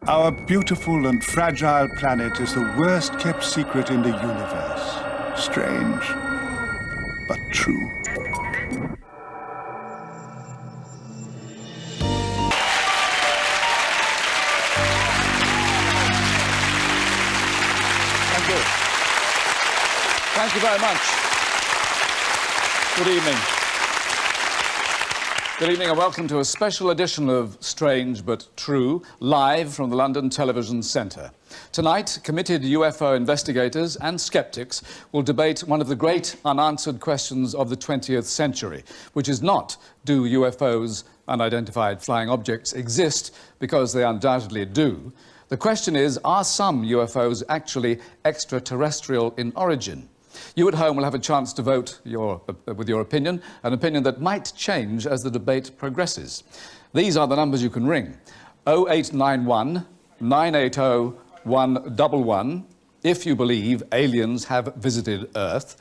Our beautiful and fragile planet is the worst kept secret in the universe. Strange, but true. Thank you. Thank you very much. Good evening. Good evening and welcome to a special edition of Strange But True, live from the London Television Centre. Tonight, committed UFO investigators and skeptics will debate one of the great unanswered questions of the 20th century, which is not, do UFOs, unidentified flying objects, exist, because they undoubtedly do. The question is, are some UFOs actually extraterrestrial in origin? You at home will have a chance to vote with your opinion, an opinion that might change as the debate progresses. These are the numbers you can ring. 0891 980 111 if you believe aliens have visited Earth.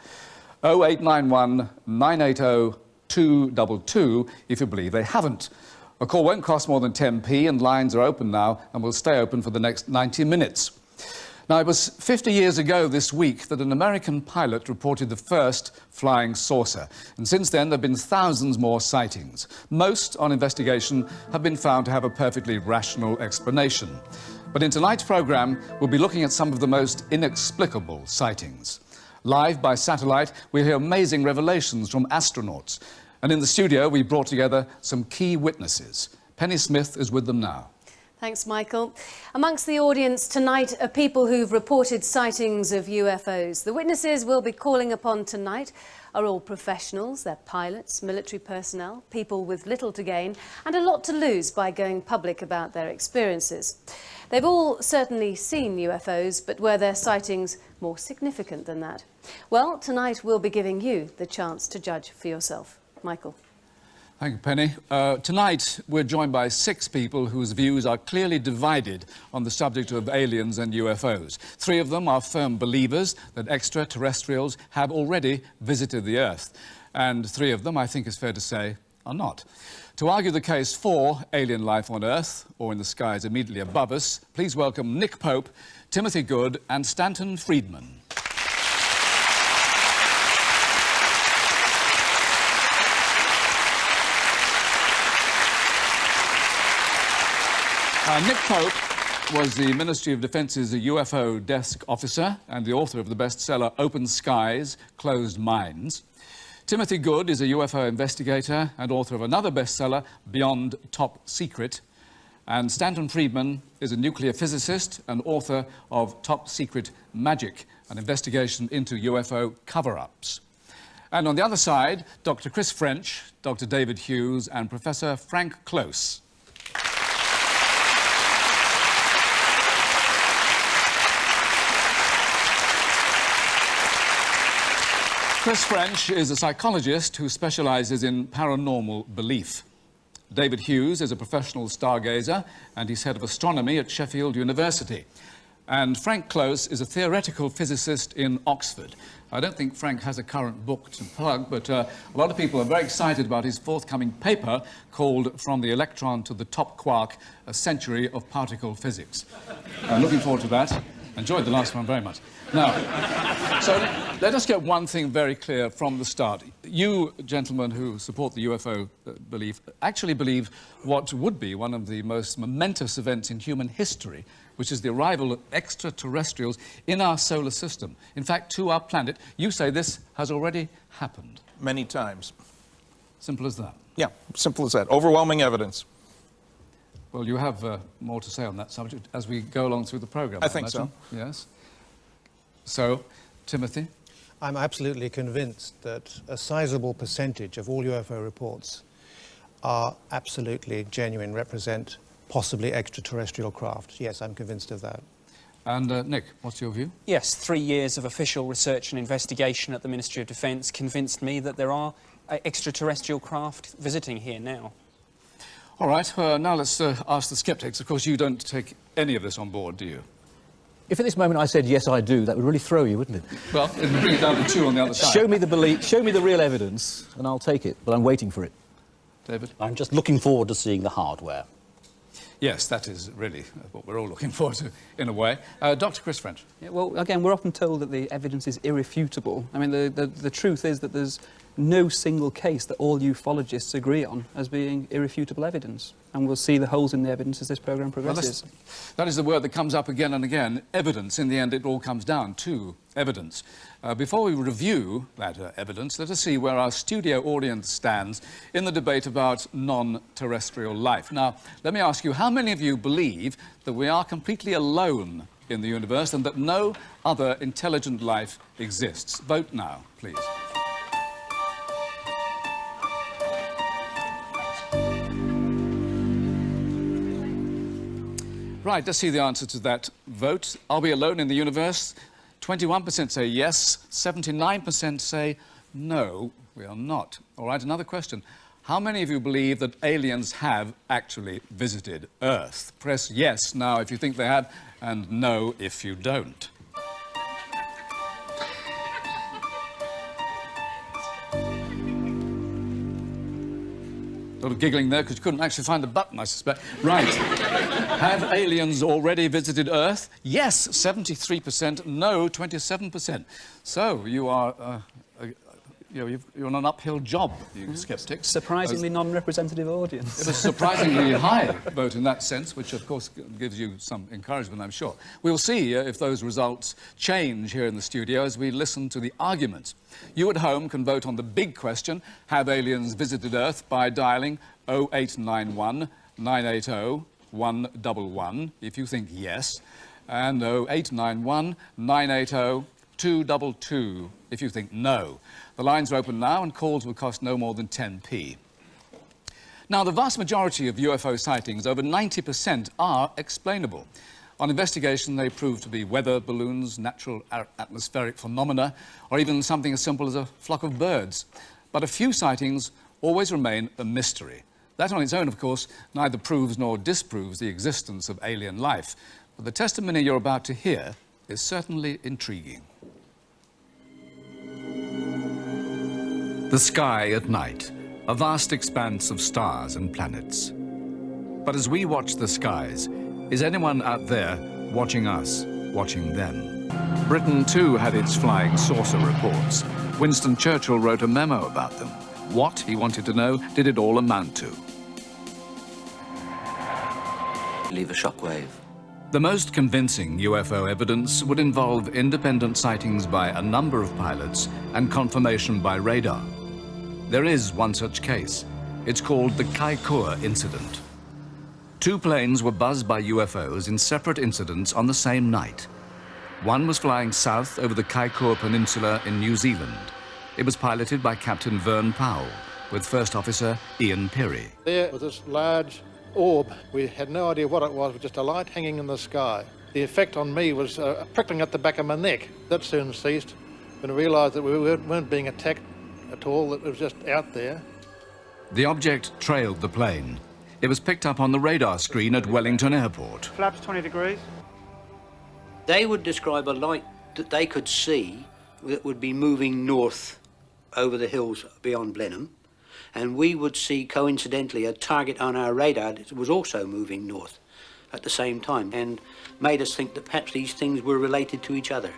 0891 980 222 if you believe they haven't. A call won't cost more than 10p and lines are open now and will stay open for the next 90 minutes. Now, it was 50 years ago this week that an American pilot reported the first flying saucer. And since then, there have been thousands more sightings. Most, on investigation, have been found to have a perfectly rational explanation. But in tonight's programme, we'll be looking at some of the most inexplicable sightings. Live by satellite, we'll hear amazing revelations from astronauts. And in the studio, we brought together some key witnesses. Penny Smith is with them now. Thanks, Michael. Amongst the audience tonight are people who've reported sightings of UFOs. The witnesses we'll be calling upon tonight are all professionals. They're pilots, military personnel, people with little to gain and a lot to lose by going public about their experiences. They've all certainly seen UFOs, but were their sightings more significant than that? Well, tonight we'll be giving you the chance to judge for yourself. Michael. Thank you, Penny. Tonight, we're joined by 6 people whose views are clearly divided on the subject of aliens and UFOs. 3 of them are firm believers that extraterrestrials have already visited the Earth. And 3 of them, I think it's fair to say, are not. To argue the case for alien life on Earth, or in the skies immediately above us, please welcome Nick Pope, Timothy Good and Stanton Friedman. Nick Pope was the Ministry of Defence's UFO desk officer and the author of the bestseller Open Skies, Closed Minds. Timothy Good is a UFO investigator and author of another bestseller, Beyond Top Secret. And Stanton Friedman is a nuclear physicist and author of Top Secret Magic, an investigation into UFO cover-ups. And on the other side, Dr. Chris French, Dr. David Hughes and Professor Frank Close. Chris French is a psychologist who specialises in paranormal belief. David Hughes is a professional stargazer and he's head of astronomy at Sheffield University. And Frank Close is a theoretical physicist in Oxford. I don't think Frank has a current book to plug, but a lot of people are very excited about his forthcoming paper called From the Electron to the Top Quark, A Century of Particle Physics. I'm looking forward to that. Enjoyed the last one very much. Now, so let us get one thing very clear from the start. You, gentlemen who support the UFO belief, actually believe what would be one of the most momentous events in human history, which is the arrival of extraterrestrials in our solar system. In fact, to our planet. You say this has already happened. Many times. Simple as that. Yeah, simple as that. Overwhelming evidence. Well, you have more to say on that subject as we go along through the programme. I think so. Yes. So, Timothy? I'm absolutely convinced that a sizable percentage of all UFO reports are absolutely genuine, represent possibly extraterrestrial craft. Yes, I'm convinced of that. And Nick, what's your view? Yes, 3 years of official research and investigation at the Ministry of Defence convinced me that there are extraterrestrial craft visiting here now. All right, now let's ask the sceptics. Of course, you don't take any of this on board, do you? If at this moment I said, yes, I do, that would really throw you, wouldn't it? Well, it would bring it down to 2 on the other side. Show me the belief, show me the real evidence, and I'll take it, but I'm waiting for it. David? I'm just looking forward to seeing the hardware. Yes, that is really what we're all looking forward to, in a way. Dr. Chris French. Yeah, well, again, we're often told that the evidence is irrefutable. I mean, the truth is that there's no single case that all ufologists agree on as being irrefutable evidence. And we'll see the holes in the evidence as this programme progresses. Well, that is the word that comes up again and again, evidence. In the end, it all comes down to evidence. Before we review that evidence, let us see where our studio audience stands in the debate about non-terrestrial life. Now, let me ask you, how many of you believe that we are completely alone in the universe and that no other intelligent life exists? Vote now, please. Right, let's see the answer to that vote. Are we alone in the universe? 21% say yes, 79% say no, we are not. All right, another question. How many of you believe that aliens have actually visited Earth? Press yes now if you think they have, and no if you don't. A lot of giggling there because you couldn't actually find the button, I suspect. Right. Have aliens already visited Earth? Yes, 73%. No, 27%. So you are, you're on an uphill job, you sceptics. Surprisingly non-representative audience. It was a surprisingly high vote in that sense, which of course gives you some encouragement, I'm sure. We'll see if those results change here in the studio as we listen to the arguments. You at home can vote on the big question, have aliens visited Earth, by dialling 0891 980 111 if you think yes, and 0891 980 222 if you think no. The lines are open now and calls will cost no more than 10p. Now, the vast majority of UFO sightings, over 90%, are explainable. On investigation, they prove to be weather balloons, natural atmospheric phenomena, or even something as simple as a flock of birds. But a few sightings always remain a mystery. That on its own, of course, neither proves nor disproves the existence of alien life. But the testimony you're about to hear is certainly intriguing. The sky at night, a vast expanse of stars and planets. But as we watch the skies, is anyone out there watching us, watching them? Britain too had its flying saucer reports. Winston Churchill wrote a memo about them. What, he wanted to know, did it all amount to? Leave a shockwave. The most convincing UFO evidence would involve independent sightings by a number of pilots and confirmation by radar. There is one such case. It's called the Kaikoura incident. Two planes were buzzed by UFOs in separate incidents on the same night. One was flying south over the Kaikoura Peninsula in New Zealand. It was piloted by Captain Vern Powell, with First Officer Ian Peary. There was this large orb. We had no idea what it was, just a light hanging in the sky. The effect on me was prickling at the back of my neck. That soon ceased when I realised that we weren't being attacked at all, it was just out there. The object trailed the plane. It was picked up on the radar screen at Wellington Airport. Flaps 20 degrees. They would describe a light that they could see that would be moving north over the hills beyond Blenheim, and we would see coincidentally a target on our radar that was also moving north at the same time, and made us think that perhaps these things were related to each other.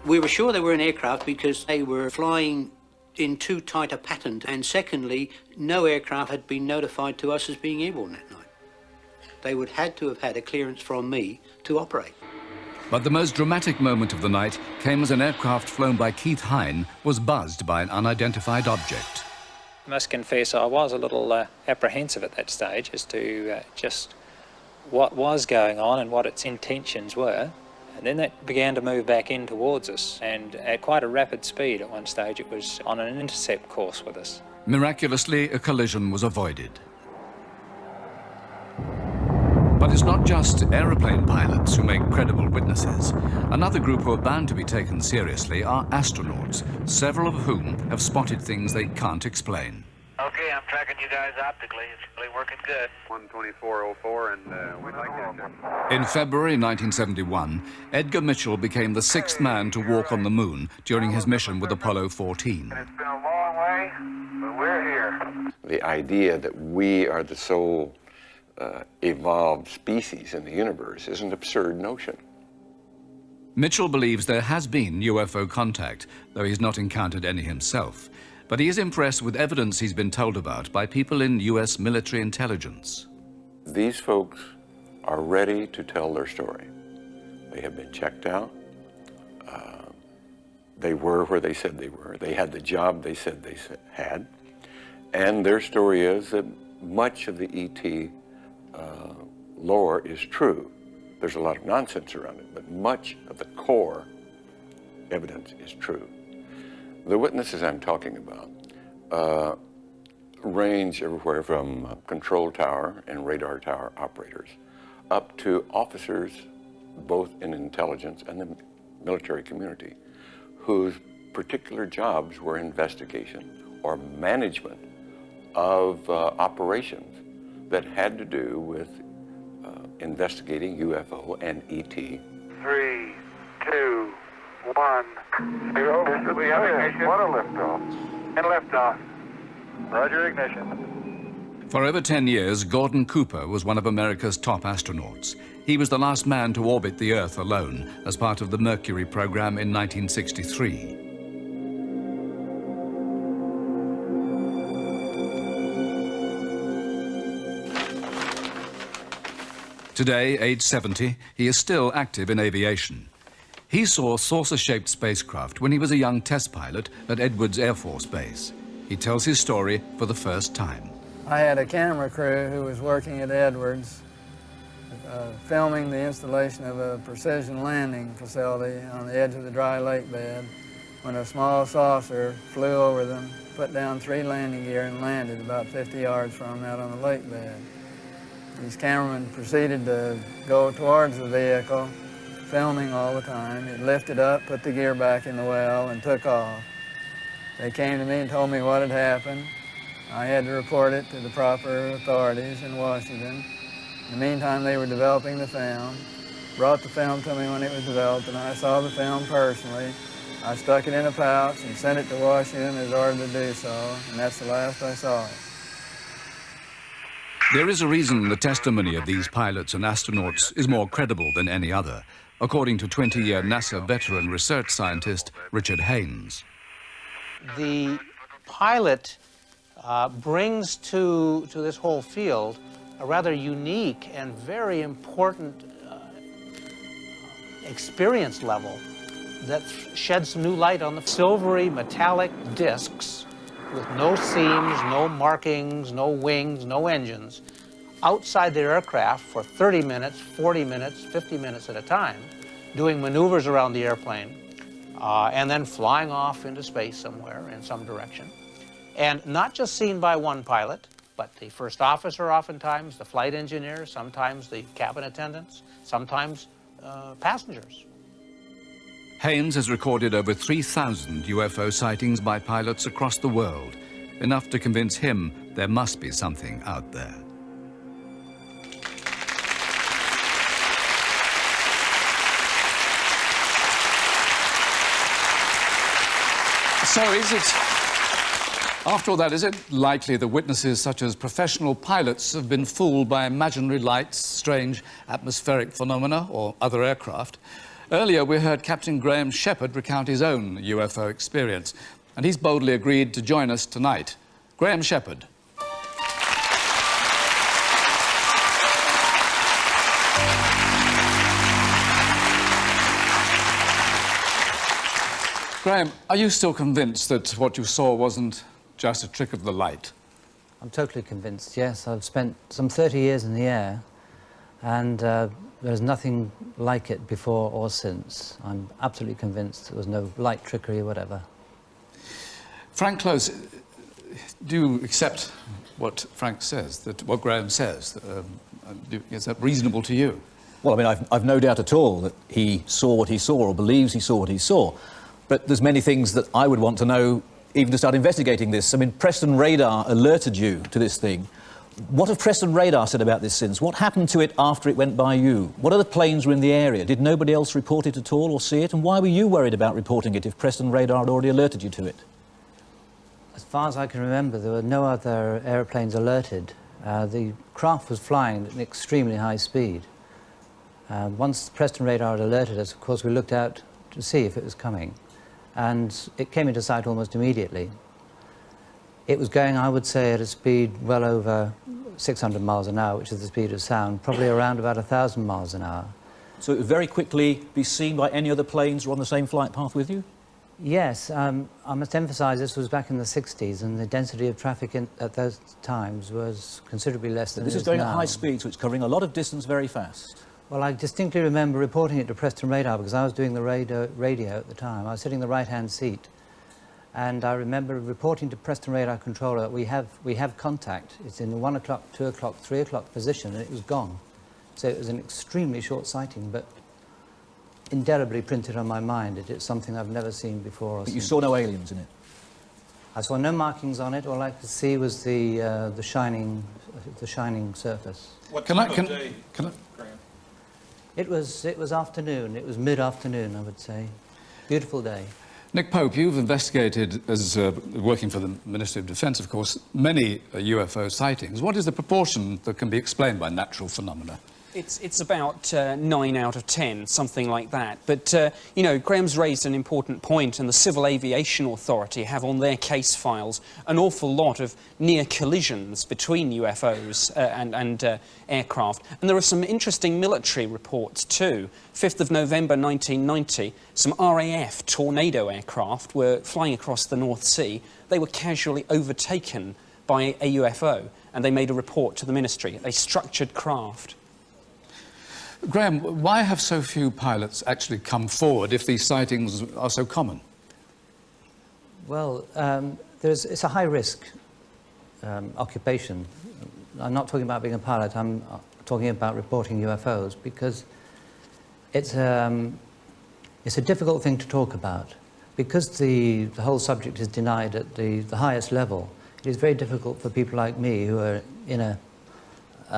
We were sure they were an aircraft because they were flying in too tight a pattern, and secondly, no aircraft had been notified to us as being airborne that night. They would had to have had a clearance from me to operate. But the most dramatic moment of the night came as an aircraft flown by Keith Hine was buzzed by an unidentified object. I must confess I was a little apprehensive at that stage as to just what was going on and what its intentions were. And then that began to move back in towards us, and at quite a rapid speed. At one stage it was on an intercept course with us. Miraculously, a collision was avoided. But it's not just aeroplane pilots who make credible witnesses. Another group who are bound to be taken seriously are astronauts, several of whom have spotted things they can't explain. Okay, I'm tracking you guys optically. It's really working good. 12404, and we'd like that. In February 1971, Edgar Mitchell became the sixth man to walk on the moon during his mission with Apollo 14. It's been a long way, but we're here. The idea that we are the sole evolved species in the universe is an absurd notion. Mitchell believes there has been UFO contact, though he's not encountered any himself. But he is impressed with evidence he's been told about by people in US military intelligence. These folks are ready to tell their story. They have been checked out. They were where they said they were. They had the job they said they had. And their story is that much of the ET lore is true. There's a lot of nonsense around it, but much of the core evidence is true. The witnesses I'm talking about range everywhere from control tower and radar tower operators up to officers, both in intelligence and the military community, whose particular jobs were investigation or management of operations that had to do with investigating UFO and ET. 3, 2, 1, 0. We have ignition. What a liftoff. And liftoff. Roger, ignition. For over 10 years, Gordon Cooper was one of America's top astronauts. He was the last man to orbit the Earth alone as part of the Mercury program in 1963. Today, age 70, he is still active in aviation. He saw saucer-shaped spacecraft when he was a young test pilot at Edwards Air Force Base. He tells his story for the first time. I had a camera crew who was working at Edwards, filming the installation of a precision landing facility on the edge of the dry lake bed when a small saucer flew over them, put down 3 landing gear and landed about 50 yards from them out on the lake bed. These cameramen proceeded to go towards the vehicle, filming all the time. It lifted up, put the gear back in the well, and took off. They came to me and told me what had happened. I had to report it to the proper authorities in Washington. In the meantime, they were developing the film, brought the film to me when it was developed, and I saw the film personally. I stuck it in a pouch and sent it to Washington as ordered to do so, and that's the last I saw it. There is a reason the testimony of these pilots and astronauts is more credible than any other, according to 20-year NASA veteran research scientist Richard Haynes. The pilot brings to this whole field a rather unique and very important experience level that sheds some new light on the silvery metallic discs with no seams, no markings, no wings, no engines, outside their aircraft for 30 minutes, 40 minutes, 50 minutes at a time, doing maneuvers around the airplane, and then flying off into space somewhere in some direction. And not just seen by one pilot, but the first officer oftentimes, the flight engineer, sometimes the cabin attendants, sometimes passengers. Haynes has recorded over 3,000 UFO sightings by pilots across the world, enough to convince him there must be something out there. So after all that, is it likely that witnesses such as professional pilots have been fooled by imaginary lights, strange atmospheric phenomena, or other aircraft? Earlier, we heard Captain Graham Shepherd recount his own UFO experience, and he's boldly agreed to join us tonight. Graham Shepherd. Graham, are you still convinced that what you saw wasn't just a trick of the light? I'm totally convinced, yes. I've spent some 30 years in the air, and there's nothing like it before or since. I'm absolutely convinced there was no light trickery or whatever. Frank Close, do you accept what Frank says, what Graham says? Is that reasonable to you? Well, I mean, I've no doubt at all that he saw what he saw or believes he saw what he saw. But there's many things that I would want to know even to start investigating this. I mean, Preston Radar alerted you to this thing. What have Preston Radar said about this since? What happened to it after it went by you? What other planes were in the area? Did nobody else report it at all or see it? And why were you worried about reporting it if Preston Radar had already alerted you to it? As far as I can remember, there were no other aeroplanes alerted. The craft was flying at an extremely high speed. Once Preston radar had alerted us, of course, we looked out to see if it was coming, and it came into sight almost immediately. It was going, I would say, at a speed well over 600 miles an hour, which is the speed of sound, probably around about 1,000 miles an hour. So it would very quickly be seen by any other planes who were on the same flight path with you? Yes, I must emphasise this was back in the 60s, and the density of traffic at those times was considerably less than This it is is going now. at high speed, so it's covering a lot of distance very fast. Well, I distinctly remember reporting it to Preston Radar because I was doing the radio at the time. I was sitting in the right-hand seat, and I remember reporting to Preston Radar controller that we have contact. It's in the 1 o'clock, 2 o'clock, 3 o'clock position, and it was gone. So it was an extremely short sighting, but indelibly printed on my mind. It's something I've never seen before. But you saw no aliens in it? I saw no markings on it. All I could see was the shining surface. What time of day, Graham? It was afternoon. It was mid-afternoon, I would say. Beautiful day. Nick Pope, you've investigated, as working for the Ministry of Defence, of course, many UFO sightings. What is the proportion that can be explained by natural phenomena? It's about 9 out of 10, something like that. But, you know, Graham's raised an important point, and the Civil Aviation Authority have on their case files an awful lot of near collisions between UFOs and aircraft. And there are some interesting military reports too. 5th of November 1990, some RAF Tornado aircraft were flying across the North Sea. They were casually overtaken by a UFO, and they made a report to the Ministry, a structured craft. Graham, why have so few pilots actually come forward if these sightings are so common? Well, it's a high-risk occupation. I'm not talking about being a pilot, I'm talking about reporting UFOs, because it's a difficult thing to talk about. Because the whole subject is denied at the highest level, it is very difficult for people like me who are in a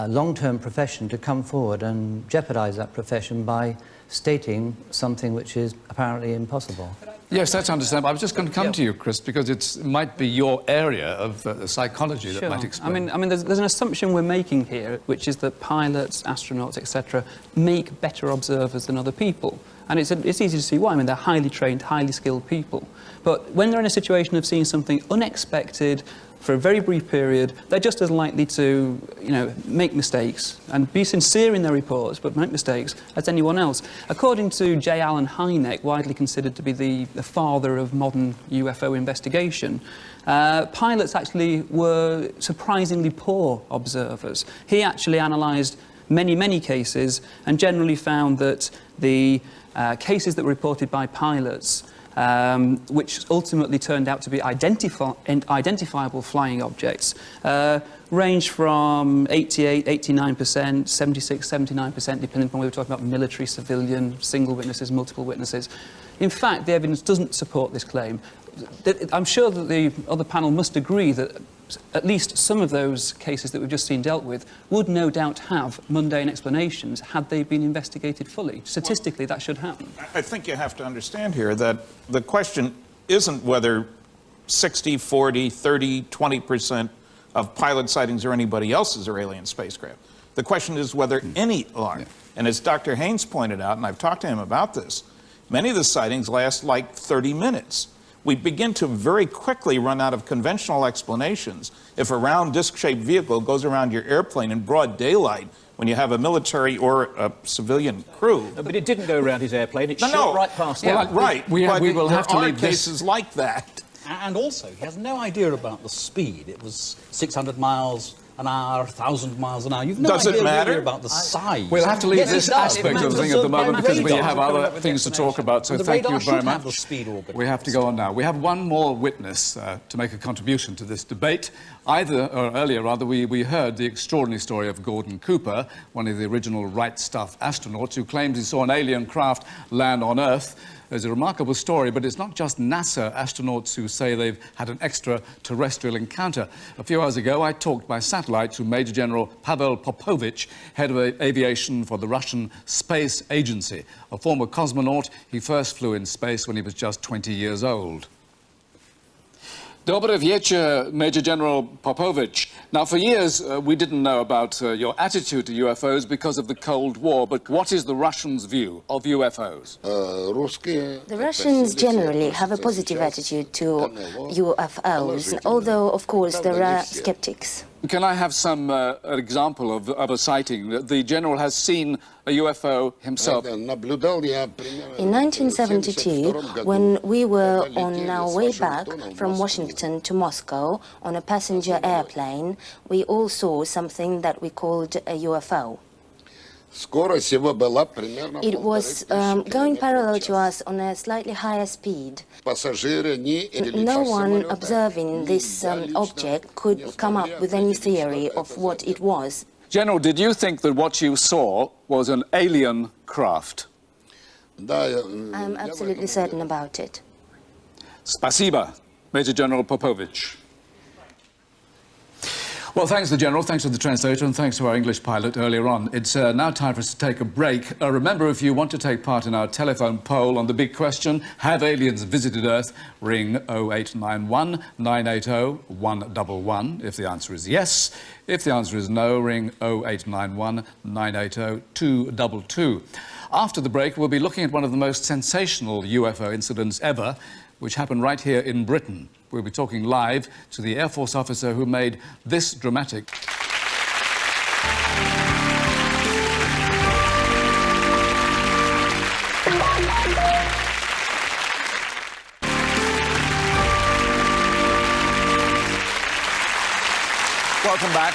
long-term profession to come forward and jeopardise that profession by stating something which is apparently impossible. Yes, that's understandable. I was just going to come to you, Chris, because it might be your area of psychology that might explain. I mean, there's an assumption we're making here, which is that pilots, astronauts, etc., make better observers than other people. And it's easy to see why. I mean, they're highly trained, highly skilled people. But when they're in a situation of seeing something unexpected, for a very brief period, they're just as likely to, you know, make mistakes and be sincere in their reports, but make mistakes as anyone else. According to J. Allen Hynek, widely considered to be the father of modern UFO investigation, pilots actually were surprisingly poor observers. He actually analysed many cases and generally found that the cases that were reported by pilots which ultimately turned out to be identifiable flying objects, range from 88%, 89%, 76%, 79%, depending upon whether we're talking about military, civilian, single witnesses, multiple witnesses. In fact, the evidence doesn't support this claim. I'm sure that the other panel must agree that at least some of those cases that we've just seen dealt with would no doubt have mundane explanations had they been investigated fully. Statistically, that should happen. I think you have to understand here that the question isn't whether 60, 40, 30, 20% of pilot sightings or anybody else's are alien spacecraft. The question is whether any are. And as Dr. Haynes pointed out, and I've talked to him about this, many of the sightings last like 30 minutes. We begin to very quickly run out of conventional explanations if a round disc-shaped vehicle goes around your airplane in broad daylight when you have a military or a civilian crew. But it didn't go around his airplane, it shot right past him. Well, right, we will have to leave cases like that. And also, he has no idea about the speed. It was 600 miles an hour, 1,000 miles an hour. You've no Does it idea matter? really about the size. We'll have to leave Yes, this it does. aspect of the thing at the moment because we have other things to talk about, so thank you very much. We have to go on now. We have one more witness to make a contribution to this debate. Earlier, we heard the extraordinary story of Gordon Cooper, one of the original Right Stuff astronauts, who claims he saw an alien craft land on Earth. There's a remarkable story, but it's not just NASA astronauts who say they've had an extraterrestrial encounter. A few hours ago, I talked by satellite to Major General Pavel Popovich, head of aviation for the Russian Space Agency. A former cosmonaut, he first flew in space when he was just 20 years old. Dobry wieczór, Major General Popovich. Now, for years, we didn't know about your attitude to UFOs because of the Cold War, but what is the Russians' view of UFOs? The Russians generally have a positive attitude to UFOs, although, of course, there are skeptics. Can I have some example of a sighting? The general has seen a UFO himself. In 1972, when we were on our way back from Washington to Moscow on a passenger airplane, we all saw something that we called a UFO. It was going parallel to us on a slightly higher speed. No one observing this object could come up with any theory of what it was. General, did you think that what you saw was an alien craft? I'm absolutely certain about it. Spasiba, Major General Popovich. Well, thanks to the General, thanks to the translator, and thanks to our English pilot earlier on. It's now time for us to take a break. Remember, if you want to take part in our telephone poll on the big question, have aliens visited Earth, ring 0891 980 111 if the answer is yes. If the answer is no, ring 0891 980 222. After the break, we'll be looking at one of the most sensational UFO incidents ever, which happened right here in Britain. We'll be talking live to the Air Force officer who made this dramatic. Welcome back.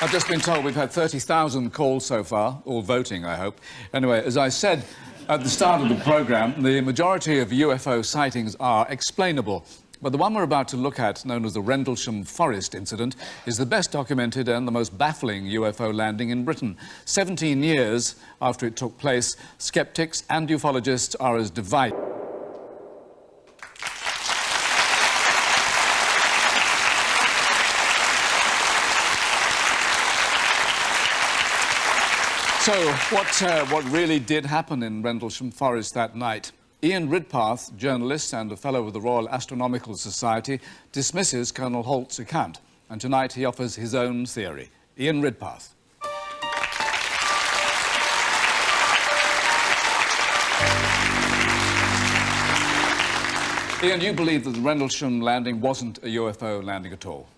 I've just been told we've had 30,000 calls so far, all voting, I hope. Anyway, as I said at the start of the programme, the majority of UFO sightings are explainable. But the one we're about to look at, known as the Rendlesham Forest incident, is the best documented and the most baffling UFO landing in Britain. 17 years after it took place, skeptics and ufologists are as divided. So, what really did happen in Rendlesham Forest that night? Ian Ridpath, journalist and a fellow of the Royal Astronomical Society, dismisses Colonel Holt's account, and tonight he offers his own theory. Ian Ridpath. Ian, you believe that the Rendlesham landing wasn't a UFO landing at all?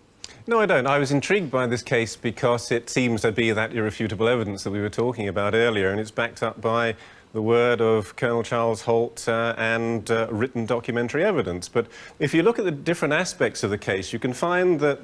No, I don't. I was intrigued by this case because it seems to be that irrefutable evidence that we were talking about earlier, and it's backed up by the word of Colonel Charles Holt and written documentary evidence. But if you look at the different aspects of the case, you can find that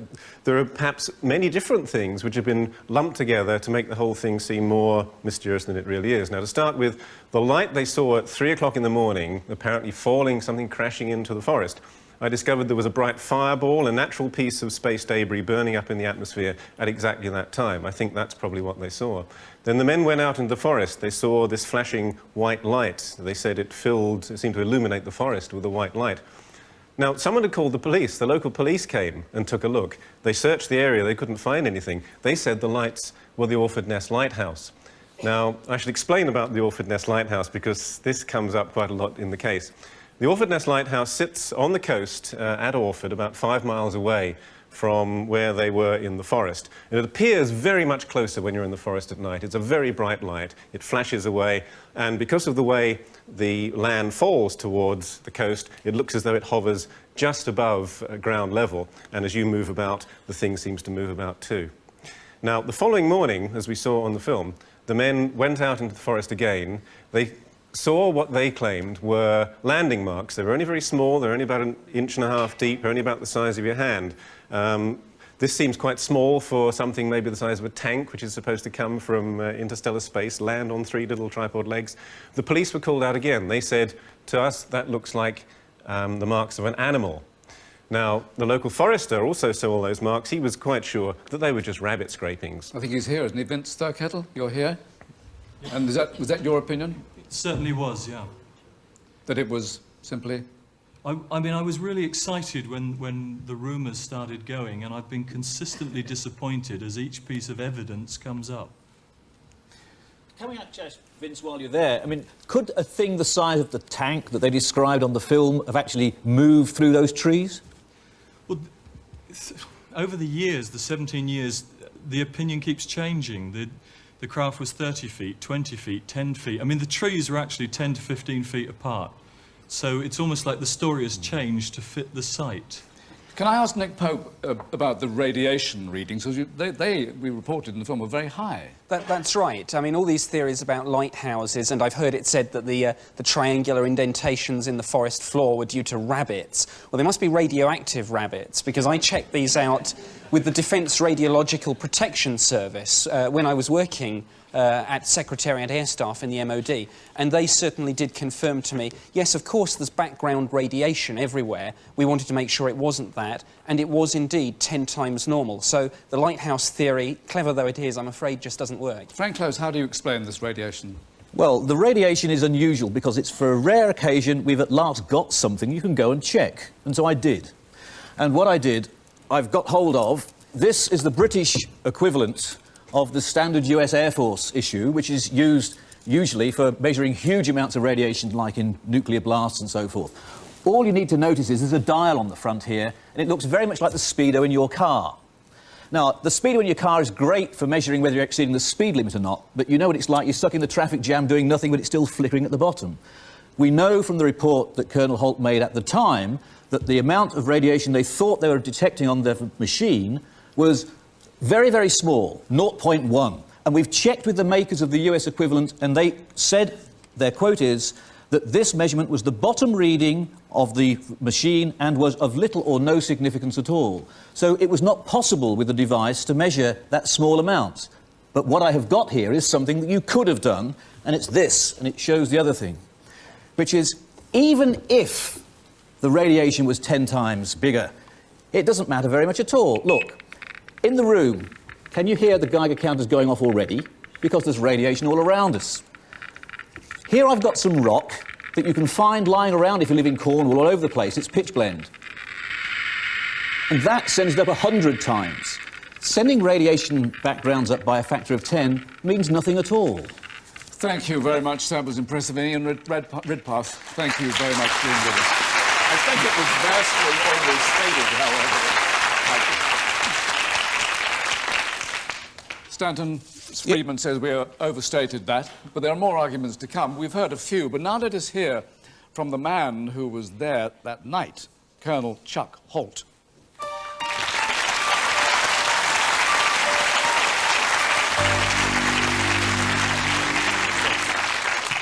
there are perhaps many different things which have been lumped together to make the whole thing seem more mysterious than it really is. Now, to start with, the light they saw at 3 o'clock in the morning, apparently falling, something crashing into the forest, I discovered there was a bright fireball, a natural piece of space debris burning up in the atmosphere at exactly that time. I think that's probably what they saw. Then the men went out into the forest. They saw this flashing white light. They said it seemed to illuminate the forest with a white light. Now, someone had called the police. The local police came and took a look. They searched the area. They couldn't find anything. They said the lights were the Orford Ness Lighthouse. Now, I should explain about the Orford Ness Lighthouse because this comes up quite a lot in the case. The Orford Ness Lighthouse sits on the coast at Orford, about 5 miles away from where they were in the forest. And it appears very much closer when you're in the forest at night. It's a very bright light. It flashes away, and because of the way the land falls towards the coast, it looks as though it hovers just above ground level, and as you move about, the thing seems to move about too. Now, the following morning, as we saw on the film, the men went out into the forest again. They saw what they claimed were landing marks. They were only very small. They're only about 1.5 inches deep, only about the size of your hand. This seems quite small for something maybe the size of a tank, which is supposed to come from interstellar space, land on 3 little tripod legs. The police were called out again. They said to us, that looks like the marks of an animal. Now, the local forester also saw all those marks. He was quite sure that they were just rabbit scrapings. I think he's here, isn't he? Vince Thurkettle, you're here? And was that your opinion? It certainly was, yeah. That it was simply? I mean, I was really excited when the rumours started going, and I've been consistently disappointed as each piece of evidence comes up. Can we just, Vince, while you're there, I mean, could a thing the size of the tank that they described on the film have actually moved through those trees? Well, over the years, the 17 years, the opinion keeps changing. The craft was 30 feet, 20 feet, 10 feet. I mean, the trees are actually 10 to 15 feet apart. So it's almost like the story has changed to fit the site. Can I ask Nick Pope about the radiation readings? Because we reported in the film, were very high. That's right. I mean, all these theories about lighthouses, and I've heard it said that the triangular indentations in the forest floor were due to rabbits. Well, they must be radioactive rabbits, because I checked these out with the Defence Radiological Protection Service when I was working at Secretariat Air Staff in the MOD, and they certainly did confirm to me, yes, of course, there's background radiation everywhere. We wanted to make sure it wasn't that, and it was indeed 10 times normal. So the lighthouse theory, clever though it is, I'm afraid just doesn't work. Frank Close, how do you explain this radiation? Well, the radiation is unusual because it's for a rare occasion we've at last got something you can go and check. And so I did. And what I did, I've got hold of, this is the British equivalent of the standard US Air Force issue, which is used usually for measuring huge amounts of radiation, like in nuclear blasts and so forth. All you need to notice is there's a dial on the front here, and it looks very much like the speedo in your car. Now, the speedo in your car is great for measuring whether you're exceeding the speed limit or not, but you know what it's like. You're stuck in the traffic jam doing nothing, but it's still flickering at the bottom. We know from the report that Colonel Holt made at the time that the amount of radiation they thought they were detecting on their machine was very, very small, 0.1. And we've checked with the makers of the US equivalent, and they said, their quote is, that this measurement was the bottom reading of the machine and was of little or no significance at all. So it was not possible with the device to measure that small amount. But what I have got here is something that you could have done, and it's this, and it shows the other thing, which is, even if the radiation was 10 times bigger, it doesn't matter very much at all. Look. In the room, can you hear the Geiger counters going off already? Because there's radiation all around us. Here I've got some rock that you can find lying around if you live in Cornwall all over the place. It's pitch blende. And that sends it up 100 times. Sending radiation backgrounds up by a factor of 10 means nothing at all. Thank you very much. That was impressive. Ian Ridpath, thank you very much for being with us. I think it was vastly overstated, however. Stanton Friedman says we overstated that, but there are more arguments to come. We've heard a few, but now let us hear from the man who was there that night, Colonel Chuck Holt.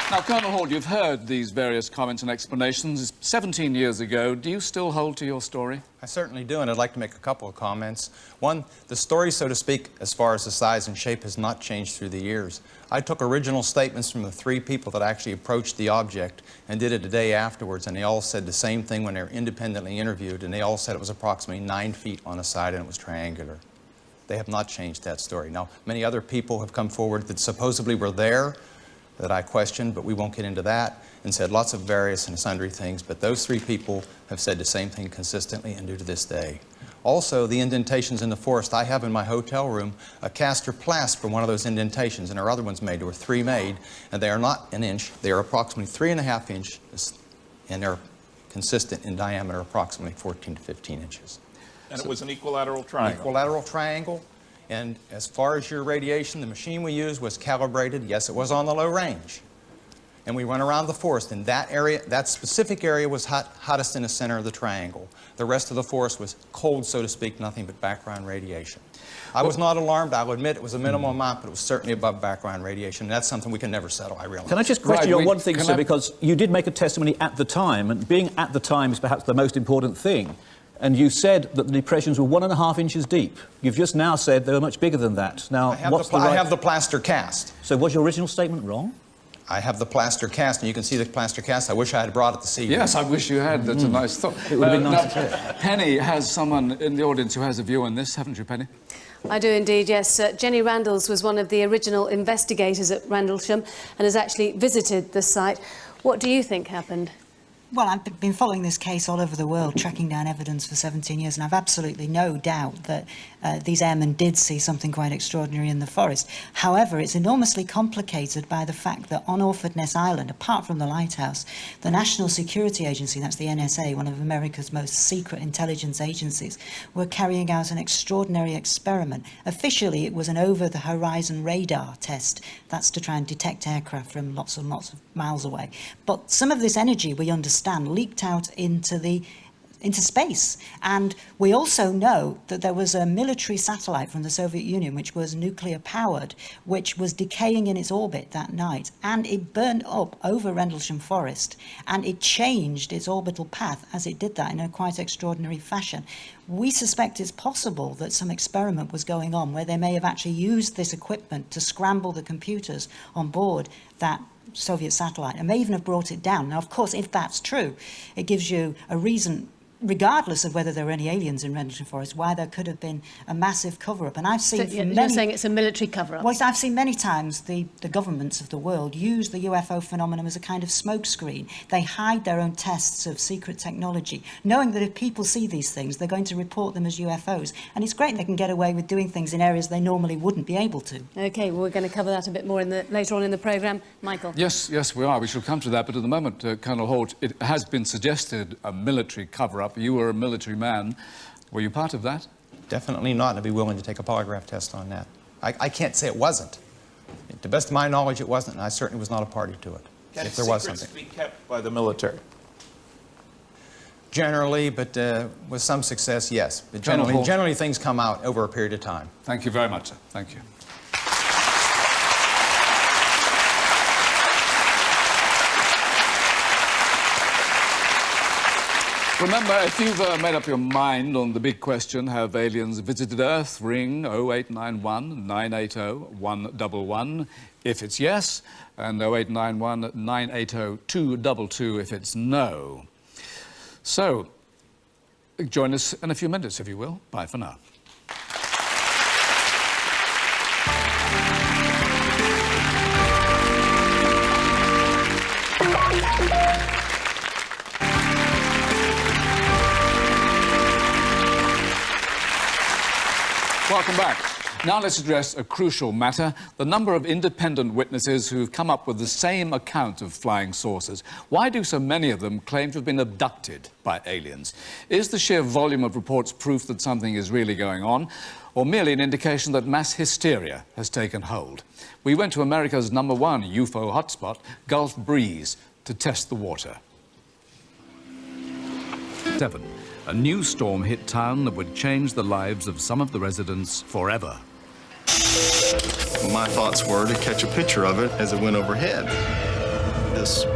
Now, Colonel Holt, you've heard these various comments and explanations. 17 years ago, do you still hold to your story? I certainly do, and I'd like to make a couple of comments. One, the story, so to speak, as far as the size and shape, has not changed through the years. I took original statements from the 3 people that actually approached the object and did it a day afterwards, and they all said the same thing when they were independently interviewed, and they all said it was approximately 9 feet on the side and it was triangular. They have not changed that story. Now, many other people have come forward that supposedly were there, that I questioned, but we won't get into that, and said lots of various and sundry things, but those 3 people have said the same thing consistently and do to this day. Also, the indentations in the forest, I have in my hotel room a castor plast for one of those indentations, and there are other ones made. There were 3 made, and they are not an inch, they are approximately 3.5 inches, and they're consistent in diameter, approximately 14 to 15 inches. And it was an equilateral triangle. Equilateral triangle. And as far as your radiation, the machine we used was calibrated. Yes, it was on the low range. And we went around the forest. And that area, that specific area was hottest in the center of the triangle. The rest of the forest was cold, so to speak, nothing but background radiation. I was not alarmed. I'll admit it was a minimal amount, but it was certainly above background radiation. And that's something we can never settle, I realize. Can I just question you on one thing, sir, because you did make a testimony at the time, and being at the time is perhaps the most important thing. And you said that the depressions were 1.5 inches deep. You've just now said they were much bigger than that. Now, I have the plaster cast. So was your original statement wrong? I have the plaster cast, and you can see the plaster cast. I wish I had brought it this evening. Yes, I wish you had. That's a nice thought. It would have been nice to hear. Penny has someone in the audience who has a view on this, haven't you, Penny? I do indeed, yes. Jenny Randalls was one of the original investigators at Rendlesham and has actually visited the site. What do you think happened? Well, I've been following this case all over the world, tracking down evidence for 17 years, and I've absolutely no doubt that these airmen did see something quite extraordinary in the forest. However, it's enormously complicated by the fact that on Orfordness Island, apart from the lighthouse, the National Security Agency, that's the NSA, one of America's most secret intelligence agencies, were carrying out an extraordinary experiment. Officially, it was an over-the-horizon radar test. That's to try and detect aircraft from lots and lots of miles away. But some of this energy, we understand, leaked out into space. And we also know that there was a military satellite from the Soviet Union, which was nuclear powered, which was decaying in its orbit that night. And it burned up over Rendlesham Forest, and it changed its orbital path as it did that in a quite extraordinary fashion. We suspect it's possible that some experiment was going on where they may have actually used this equipment to scramble the computers on board that Soviet satellite, and may even have brought it down. Now, of course, if that's true, it gives you a reason, regardless of whether there were any aliens in Rendlesham Forest, why there could have been a massive cover-up. And I've seen... So you're saying it's a military cover-up? Well, I've seen many times the governments of the world use the UFO phenomenon as a kind of smokescreen. They hide their own tests of secret technology, knowing that if people see these things, they're going to report them as UFOs. And it's great they can get away with doing things in areas they normally wouldn't be able to. OK, well, we're going to cover that a bit more later on in the programme. Michael? Yes, we are. We shall come to that. But at the moment, Colonel Holt, it has been suggested a military cover-up. You were a military man. Were you part of that? Definitely not, and I'd be willing to take a polygraph test on that. I can't say it wasn't. To the best of my knowledge, it wasn't, and I certainly was not a party to it. Can if there was secrets something. be kept by the military? Generally, but with some success, yes. But Colonel Holt. generally things come out over a period of time. Thank you very much, sir. Thank you. Remember, if you've made up your mind on the big question, have aliens visited Earth, ring 0891 980 111 if it's yes, and 0891 980 222 if it's no. So, join us in a few minutes, if you will. Bye for now. Welcome back. Now let's address a crucial matter, the number of independent witnesses who've come up with the same account of flying saucers. Why do so many of them claim to have been abducted by aliens? Is the sheer volume of reports proof that something is really going on, or merely an indication that mass hysteria has taken hold? We went to America's #1 UFO hotspot, Gulf Breeze, to test the water. 7. A new storm hit town that would change the lives of some of the residents forever. My thoughts were to catch a picture of it as it went overhead. This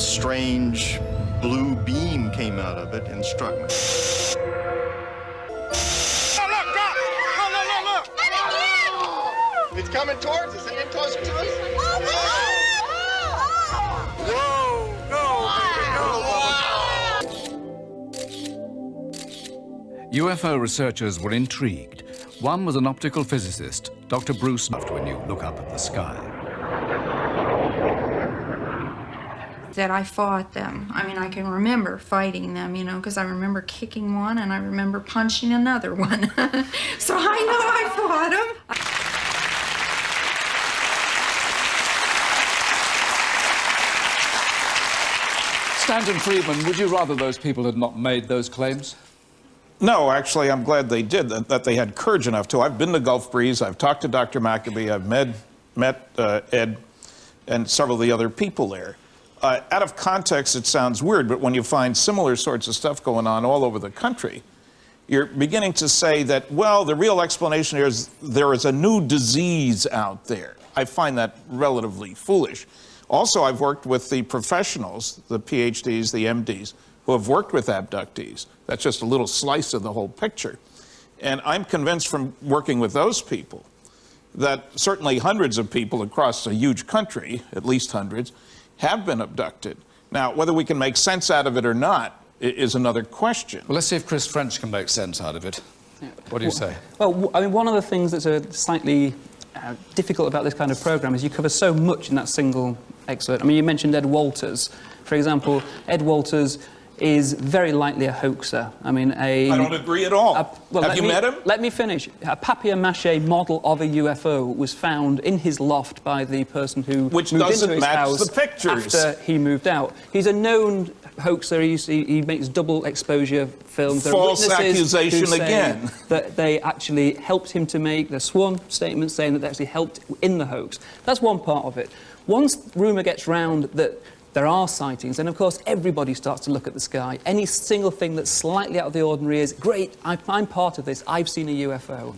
strange blue beam came out of it and struck me. It's coming towards us. Any closer to us? Whoa! No! UFO researchers were intrigued. One was an optical physicist, Dr. Bruce, when you look up at the sky. That I fought them. I mean, I can remember fighting them, you know, because I remember kicking one and I remember punching another one. So I know I fought them. Stanton Friedman, would you rather those people had not made those claims? No, actually, I'm glad they did, that they had courage enough to. I've been to Gulf Breeze, I've talked to Dr. Maccabee, I've met Ed and several of the other people there. Out of context, it sounds weird, but when you find similar sorts of stuff going on all over the country, you're beginning to say that, well, the real explanation here is there is a new disease out there. I find that relatively foolish. Also, I've worked with the professionals, the PhDs, the MDs, who have worked with abductees. That's just a little slice of the whole picture. And I'm convinced from working with those people that certainly hundreds of people across a huge country, at least hundreds, have been abducted. Now, whether we can make sense out of it or not is another question. Well, let's see if Chris French can make sense out of it. What do you say? Well, I mean, one of the things that's a slightly difficult about this kind of programme is you cover so much in that single excerpt. I mean, you mentioned Ed Walters. For example, Ed Walters is very likely a hoaxer. I mean, I don't agree at all. Have you met him? Let me finish. A papier-mâché model of a UFO was found in his loft by the person who Which moved doesn't into his match house the pictures. after he moved out. He's a known hoaxer. He makes double exposure films. There False are witnesses accusation who say again. that they actually helped him to make the sworn statements saying that they actually helped in the hoax. That's one part of it. Once rumour gets round that there are sightings, and of course everybody starts to look at the sky. Any single thing that's slightly out of the ordinary is, great, I'm part of this, I've seen a UFO.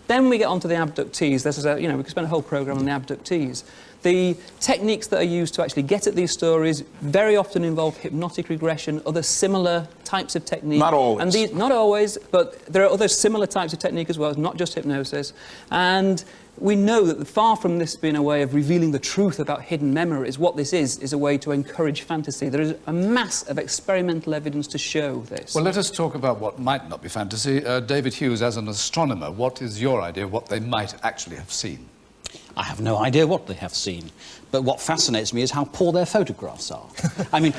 Then we get onto the abductees. This is we could spend a whole programme on the abductees. The techniques that are used to actually get at these stories very often involve hypnotic regression, other similar types of techniques. Not always. And not always, but there are other similar types of technique as well, not just hypnosis. And we know that far from this being a way of revealing the truth about hidden memories, what this is a way to encourage fantasy. There is a mass of experimental evidence to show this. Well, let us talk about what might not be fantasy. David Hughes, as an astronomer, what is your idea of what they might actually have seen? I have no idea what they have seen, but what fascinates me is how poor their photographs are. I mean,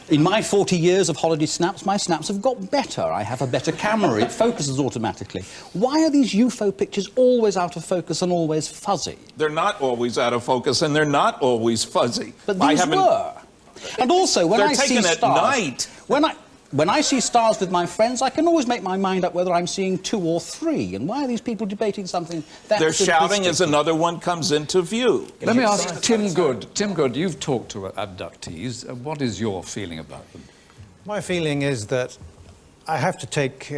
in my 40 years of holiday snaps, my snaps have got better. I have a better camera, it focuses automatically. Why are these UFO pictures always out of focus and always fuzzy? They're not always out of focus, and they're not always fuzzy. But these were. And also, when They're I see taken at stars... night. When I see stars with my friends, I can always make my mind up whether I'm seeing 2 or 3. And why are these people debating something that They're shouting simplistic? as another one comes into view. Let me ask Tim Good. Tim Good, you've talked to abductees. What is your feeling about them? My feeling is that I have to take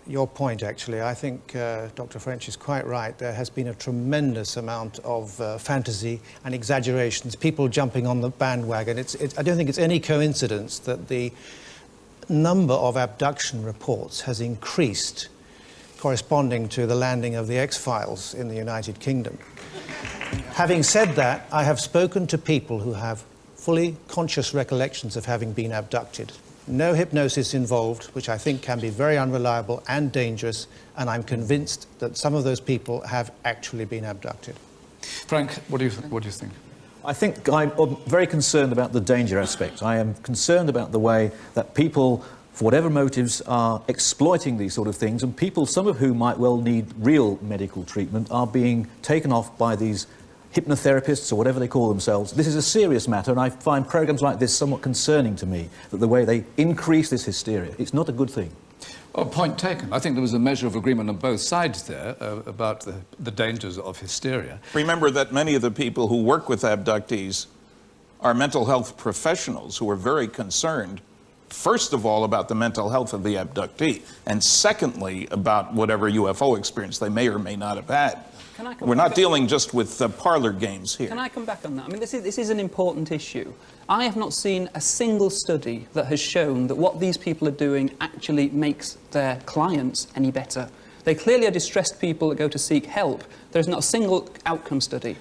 your point, actually. I think Dr. French is quite right. There has been a tremendous amount of fantasy and exaggerations, people jumping on the bandwagon. I don't think it's any coincidence that the number of abduction reports has increased corresponding to the landing of the X-Files in the United Kingdom. Having said that, I have spoken to people who have fully conscious recollections of having been abducted. No hypnosis involved, which I think can be very unreliable and dangerous, and I'm convinced that some of those people have actually been abducted. Frank, what do you think? I think I'm very concerned about the danger aspect. I am concerned about the way that people, for whatever motives, are exploiting these sort of things, and people, some of whom might well need real medical treatment, are being taken off by these hypnotherapists or whatever they call themselves. This is a serious matter, and I find programmes like this somewhat concerning to me, that the way they increase this hysteria. It's not a good thing. Oh, point taken. I think there was a measure of agreement on both sides there about the dangers of hysteria. Remember that many of the people who work with abductees are mental health professionals who are very concerned, first of all, about the mental health of the abductee, and secondly, about whatever UFO experience they may or may not have had. We're not dealing just with parlor games here. Can I come back on that? I mean, this is an important issue. I have not seen a single study that has shown that what these people are doing actually makes their clients any better. They clearly are distressed people that go to seek help. There's not a single outcome study.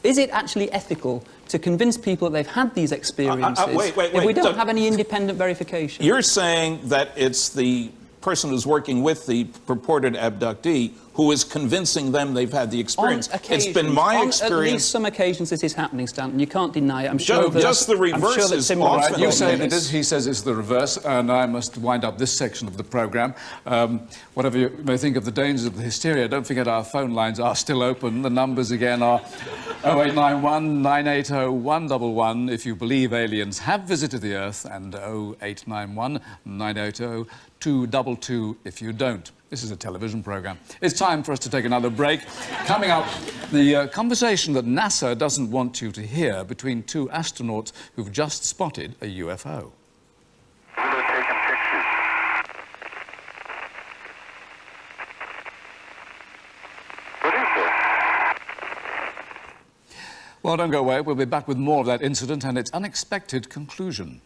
Is it actually ethical to convince people that they've had these experiences wait. if we don't have any independent verification? You're saying that it's the person who's working with the purported abductee who is convincing them they've had the experience. It's been my experience. On at least some occasions this is happening, Stanton. You can't deny it. I'm sure just the reverse is often. You say that he says it's the reverse, and I must wind up this section of the programme. Whatever you may think of the dangers of the hysteria, don't forget our phone lines are still open. The numbers again are 0891 980 111 if you believe aliens have visited the Earth, and 0891 980 222 if you don't. This is a television programme. It's time for us to take another break. Coming up, the conversation that NASA doesn't want you to hear between 2 astronauts who've just spotted a UFO. Well, don't go away. We'll be back with more of that incident and its unexpected conclusion.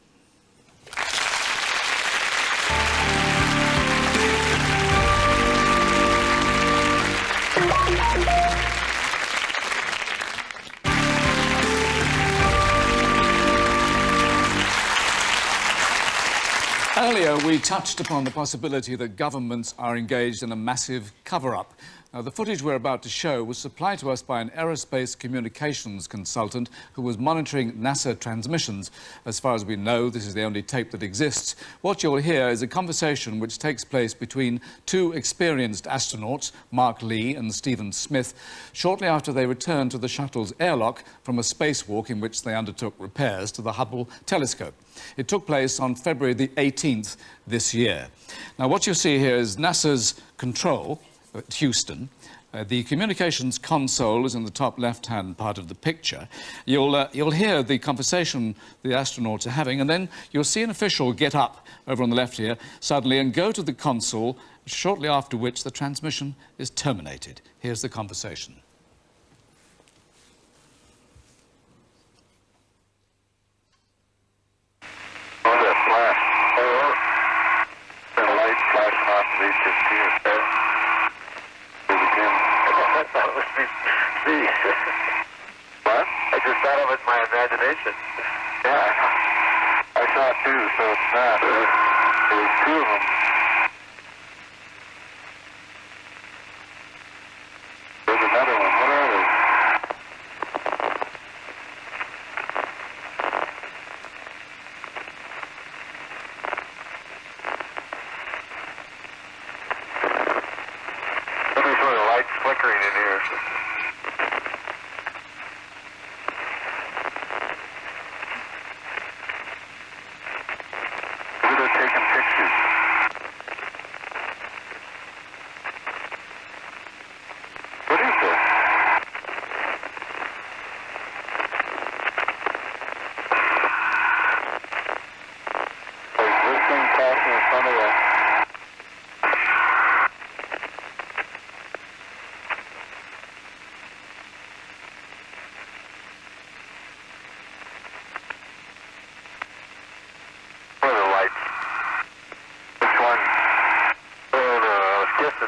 Earlier, we touched upon the possibility that governments are engaged in a massive cover-up. Now, the footage we're about to show was supplied to us by an aerospace communications consultant who was monitoring NASA transmissions. As far as we know, this is the only tape that exists. What you'll hear is a conversation which takes place between two experienced astronauts, Mark Lee and Stephen Smith, shortly after they returned to the shuttle's airlock from a spacewalk in which they undertook repairs to the Hubble telescope. It took place on February the 18th this year. Now, what you see here is NASA's control at Houston. The communications console is in the top left-hand part of the picture. You'll hear the conversation the astronauts are having, and then you'll see an official get up over on the left here suddenly and go to the console, shortly after which the transmission is terminated. Here's the conversation. What? I just thought of it in my imagination. Yeah, I saw it too, so it's not. There was two of them. There's another one. What are they? Let me show the lights flickering in here.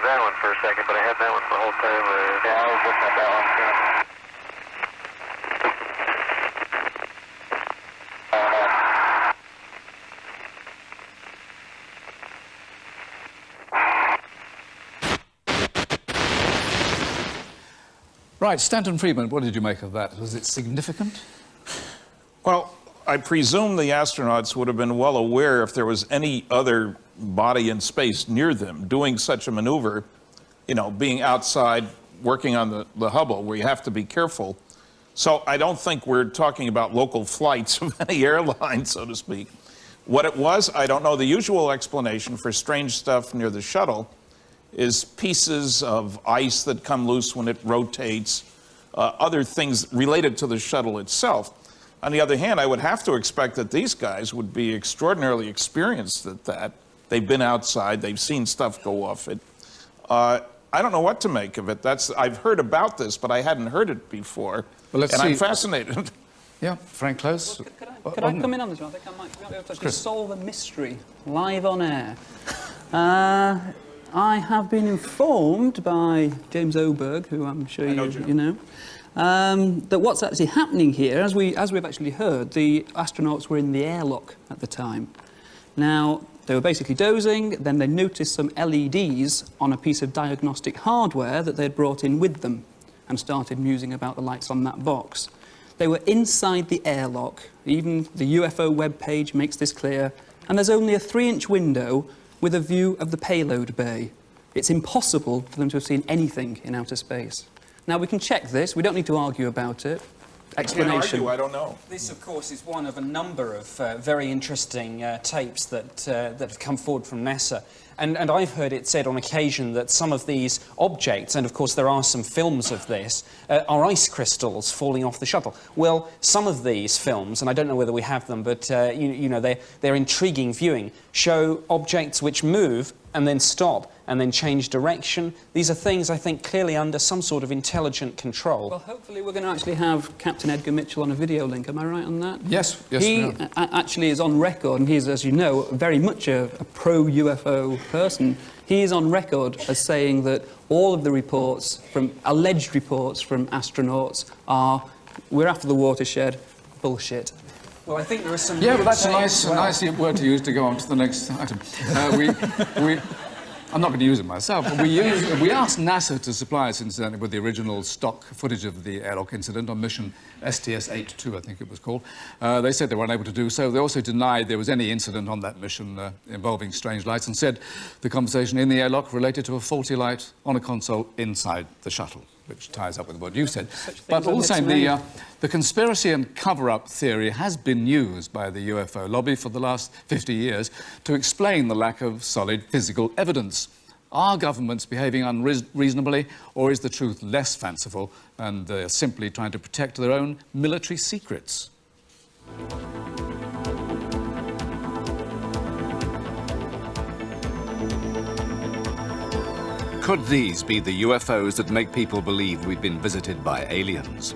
That one for a second, but I had that one the whole time. Yeah, I was looking at that one. Right, Stanton Friedman, what did you make of that? Was it significant? Well, I presume the astronauts would have been well aware if there was any other body in space near them doing such a maneuver, you know, being outside, working on the Hubble, where you have to be careful. So I don't think we're talking about local flights of any airline, so to speak. What it was, I don't know. The usual explanation for strange stuff near the shuttle is pieces of ice that come loose when it rotates, other things related to the shuttle itself. On the other hand, I would have to expect that these guys would be extraordinarily experienced at that. They've been outside, they've seen stuff go off it. I don't know what to make of it. I've heard about this, but I hadn't heard it before. Well, let's see. I'm fascinated. Yeah, Frank Close. Well, could I come in on this one? I think I might be able to actually solve a mystery live on air. I have been informed by James Oberg, who I'm sure you know, that what's actually happening here, as we've actually heard, the astronauts were in the airlock at the time. Now, they were basically dozing, then they noticed some LEDs on a piece of diagnostic hardware that they'd brought in with them and started musing about the lights on that box. They were inside the airlock. Even the UFO webpage makes this clear. And there's only a 3-inch window with a view of the payload bay. It's impossible for them to have seen anything in outer space. Now, we can check this. We don't need to argue about it. Explanation. I don't know. This, of course, is one of a number of very interesting tapes that have come forward from NASA. And I've heard it said on occasion that some of these objects, and of course there are some films of this, are ice crystals falling off the shuttle. Well, some of these films, and I don't know whether we have them, but you know, they're intriguing viewing, show objects which move and then stop and then change direction. These are things, I think, clearly under some sort of intelligent control. Well, hopefully we're going to actually have Captain Edgar Mitchell on a video link. Am I right on that? Yes. He actually is on record, and he's, as you know, very much a pro-UFO person. He is on record as saying that all of the reports, alleged reports from astronauts are, we're after the watershed, bullshit. Well, I think there are some... Yeah, well, that's a nice word to use to go on to the next item. I'm not going to use it myself, but we asked NASA to supply us, incidentally, with the original stock footage of the airlock incident on mission STS-82, I think it was called. They said they were unable to do so. They also denied there was any incident on that mission involving strange lights, and said the conversation in the airlock related to a faulty light on a console inside the shuttle, which ties up with what you said. But all the same, the conspiracy and cover-up theory has been used by the UFO lobby for the last 50 years to explain the lack of solid physical evidence. Are governments behaving unreasonably, or is the truth less fanciful and they're simply trying to protect their own military secrets? Could these be the UFOs that make people believe we've been visited by aliens?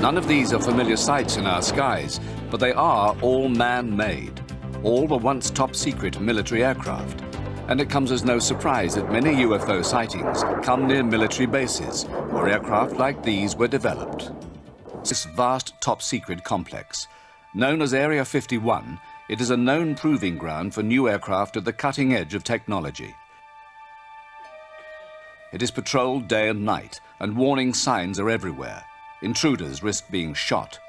None of these are familiar sights in our skies, but they are all man-made. All were once top-secret military aircraft. And it comes as no surprise that many UFO sightings come near military bases, where aircraft like these were developed. This vast top-secret complex, known as Area 51, it is a known proving ground for new aircraft at the cutting edge of technology. It is patrolled day and night, and warning signs are everywhere. Intruders risk being shot.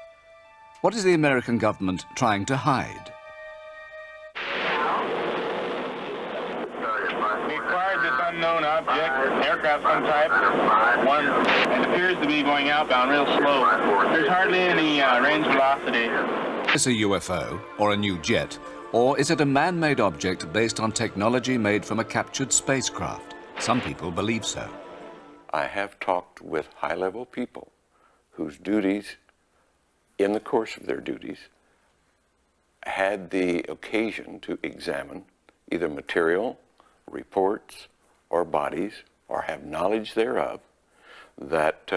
What is the American government trying to hide? We acquired this unknown object, aircraft some type, one, it appears to be going outbound real slow. There's hardly any range velocity. Is it a UFO, or a new jet, or is it a man-made object based on technology made from a captured spacecraft? Some people believe so. I have talked with high-level people whose duties, in the course of their duties, had the occasion to examine either material, reports, or bodies, or have knowledge thereof, that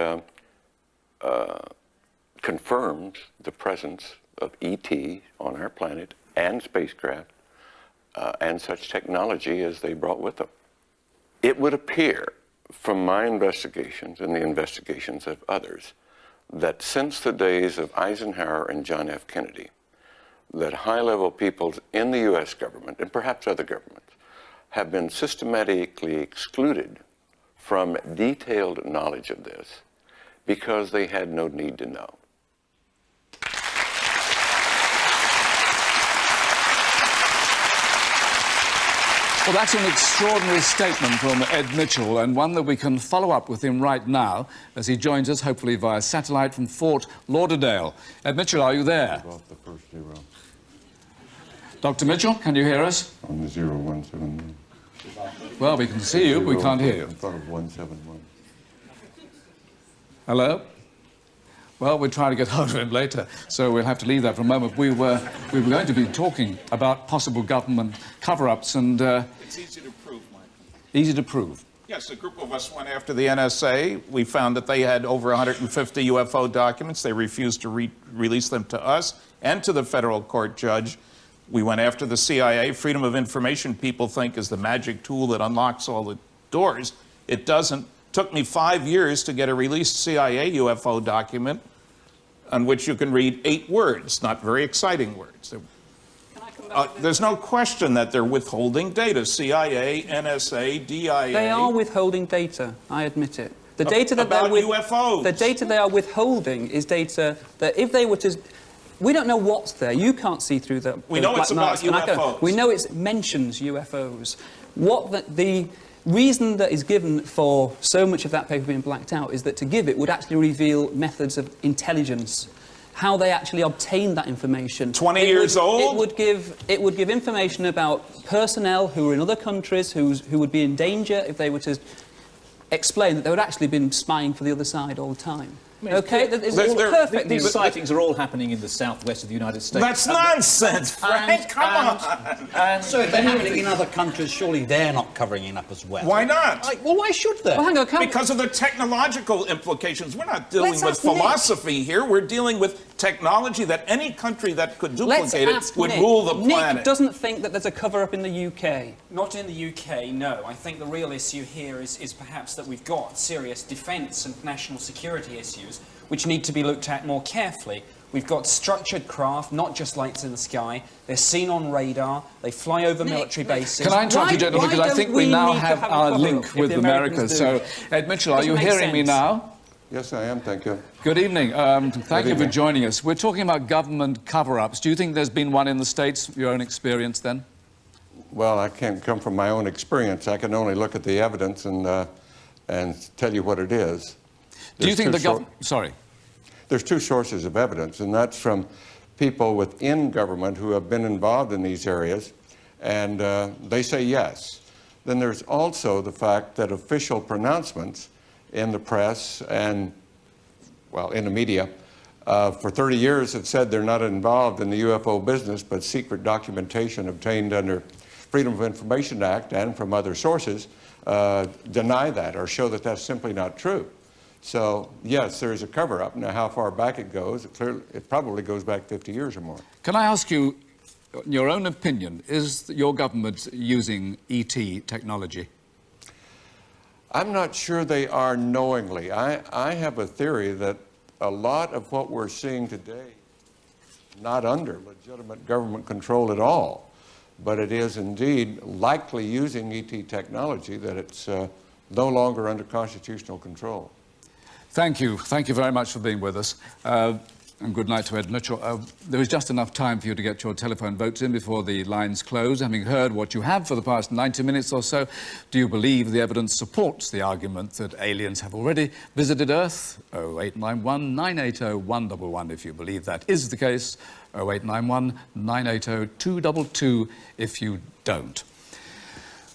confirms the presence of ET on our planet and spacecraft and such technology as they brought with them. It would appear from my investigations and the investigations of others that since the days of Eisenhower and John F. Kennedy, that high-level peoples in the U.S. government, and perhaps other governments, have been systematically excluded from detailed knowledge of this because they had no need to know. Well, that's an extraordinary statement from Ed Mitchell, and one that we can follow up with him right now as he joins us, hopefully via satellite from Fort Lauderdale. Ed Mitchell, are you there? Off the first zero. Dr. Mitchell, can you hear us? On the 0171. Well, we can see you, but we can't hear you. In front of 171. Hello? Well, we'll try to get hold of him later, so we'll have to leave that for a moment. We were going to be talking about possible government cover-ups, and... It's easy to prove, Mike. Easy to prove. Yes, a group of us went after the NSA. We found that they had over 150 UFO documents. They refused to release them to us and to the federal court judge. We went after the CIA. Freedom of information, people think, is the magic tool that unlocks all the doors. It doesn't. Took me 5 years to get a released CIA UFO document on which you can read 8 words, not very exciting words. There's no question that they're withholding data. CIA, NSA, DIA. They are withholding data, I admit it. The data that about they're UFOs. The data they are withholding is data that if they were to... We don't know what's there. You can't see through the We know it's about UFOs. We know it mentions UFOs. What the reason that is given for so much of that paper being blacked out is that to give it would actually reveal methods of intelligence, how they actually obtained that information. 20 years old? It would give information about personnel who were in other countries who would be in danger if they were to explain that they would actually been spying for the other side all the time. Okay, that is all perfect. These sightings are all happening in the southwest of the United States. That's nonsense, Frank! Come on! So if they're happening in other countries, surely they're not covering it up as well. Why not? Well, why should they? Well, hang on, because of the technological implications. We're not dealing Let's with ask Nick. philosophy here. We're dealing with technology that any country that could Let's duplicate it ask would Nick. rule the Nick planet. doesn't think that there's a cover-up in the UK. Not in the UK, no. I think the real issue here is perhaps that we've got serious defence and national security issues which need to be looked at more carefully. We've got structured craft, not just lights in the sky. They're seen on radar. They fly over military bases. Can I interrupt you, gentlemen, because I think we now have our link with America. Americans So, Ed Mitchell, are you Doesn't make hearing me sense. now? Yes, I am, thank you. Good evening. Thank you for evening. joining us. We're talking about government cover-ups. Do you think there's been one in the States, your own experience then? Well, I can't come from my own experience. I can only look at the evidence and tell you what it is. Do you think the government... Sorry. There's two sources of evidence, and that's from people within government who have been involved in these areas, and they say yes. Then there's also the fact that official pronouncements in the press and, well, in the media, for 30 years have said they're not involved in the UFO business, but secret documentation obtained under Freedom of Information Act and from other sources deny that or show that that's simply not true. So, yes, there is a cover-up. Now, how far back it goes, it probably goes back 50 years or more. Can I ask you, in your own opinion, is your government using ET technology? I'm not sure they are knowingly. I have a theory that a lot of what we're seeing today is not under legitimate government control at all, but it is indeed likely using ET technology that it's no longer under constitutional control. Thank you. Thank you very much for being with us. And good night to Ed Mitchell. There is just enough time for you to get your telephone votes in before the lines close. Having heard what you have for the past 90 minutes or so, do you believe the evidence supports the argument that aliens have already visited Earth? 0891 980 111 if you believe that is the case. 0891 980 222 if you don't.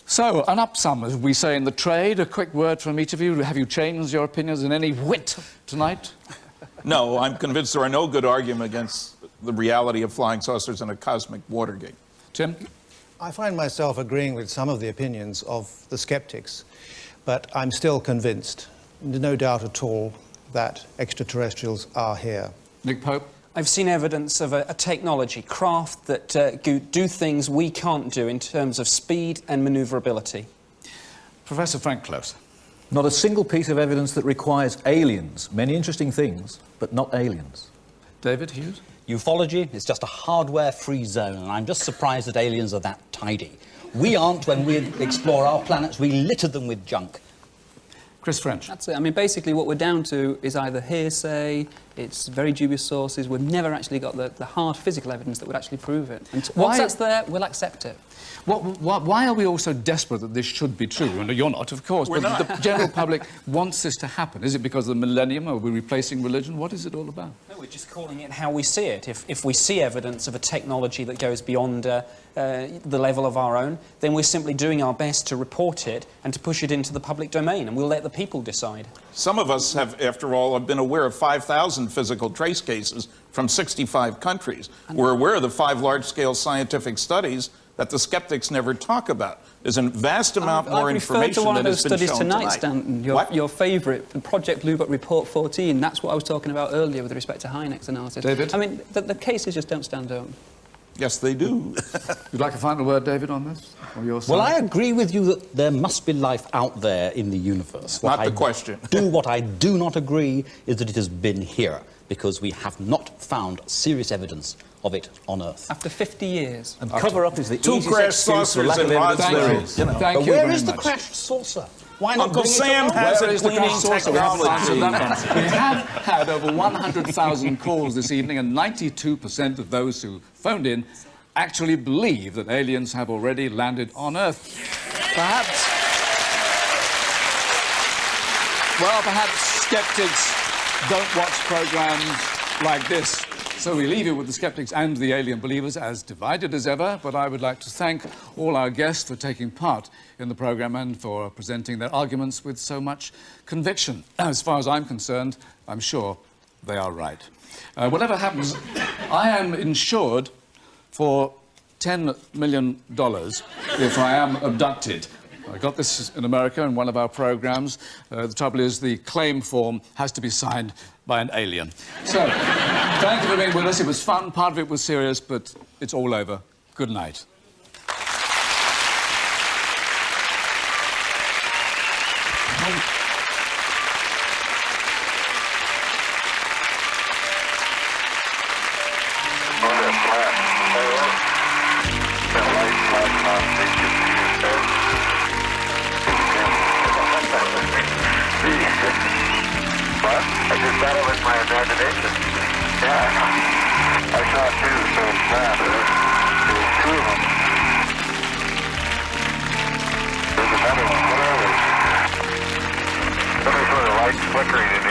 So, an upsum, as we say in the trade. A quick word from each of you. Have you changed your opinions in any whit tonight? No, I'm convinced there are no good arguments against the reality of flying saucers and a cosmic Watergate. Tim? I find myself agreeing with some of the opinions of the skeptics, but I'm still convinced, no doubt at all, that extraterrestrials are here. Nick Pope? I've seen evidence of a technology, craft that do things we can't do in terms of speed and manoeuvrability. Professor Frank Close. Not a single piece of evidence that requires aliens. Many interesting things, but not aliens. David Hughes? Ufology is just a hardware-free zone, and I'm just surprised that aliens are that tidy. We aren't when we explore our planets. We litter them with junk. Chris French. That's it. I mean, basically what we're down to is either hearsay, it's very dubious sources. We've never actually got the hard physical evidence that would actually prove it. And once that's there, we'll accept it. Why are we all so desperate that this should be true? And you're not, of course, but the general public wants this to happen. Is it because of the millennium? Are we replacing religion? What is it all about? No, we're just calling it how we see it. If we see evidence of a technology that goes beyond the level of our own, then we're simply doing our best to report it and to push it into the public domain, and we'll let the people decide. Some of us have, after all, been aware of 5,000 physical trace cases from 65 countries. We're aware of the 5 large-scale scientific studies that the skeptics never talk about. There's a vast amount more information that has been shown tonight. I've referred to one of those studies tonight, Stanton, your favourite, the Project Blue Book Report 14. That's what I was talking about earlier with respect to Hynek's analysis. David? I mean, the cases just don't stand up. Yes, they do. You'd like a final word, David, on this? On your side? Well, I agree with you that there must be life out there in the universe. Not the question. What I do not agree is that it has been here, because we have not found serious evidence of it on Earth. After 50 years. And cover-up is the Two easiest crash excuse for saucers lack of and evidence odds there there is. you know. Thank But you where very is the much. crashed saucer? Why not Uncle bring it Sam along? has Where a is the cleaning crashed saucer? We haven't answered technology. that one. We have had over 100,000 calls this evening, and 92% of those who phoned in actually believe that aliens have already landed on Earth. Perhaps skeptics don't watch programs like this. So we leave you with the skeptics and the alien believers as divided as ever, but I would like to thank all our guests for taking part in the program and for presenting their arguments with so much conviction. As far as I'm concerned, I'm sure they are right. Whatever happens, I am insured for $10 million if I am abducted. I got this in America in one of our programs. The trouble is the claim form has to be signed by an alien. So, thank you for being with us. It was fun. Part of it was serious, but it's all over. Good night. my imagination. Yeah, I saw two, so it's not. There's two of them. There's another one. What are they? Some sort of light flickering in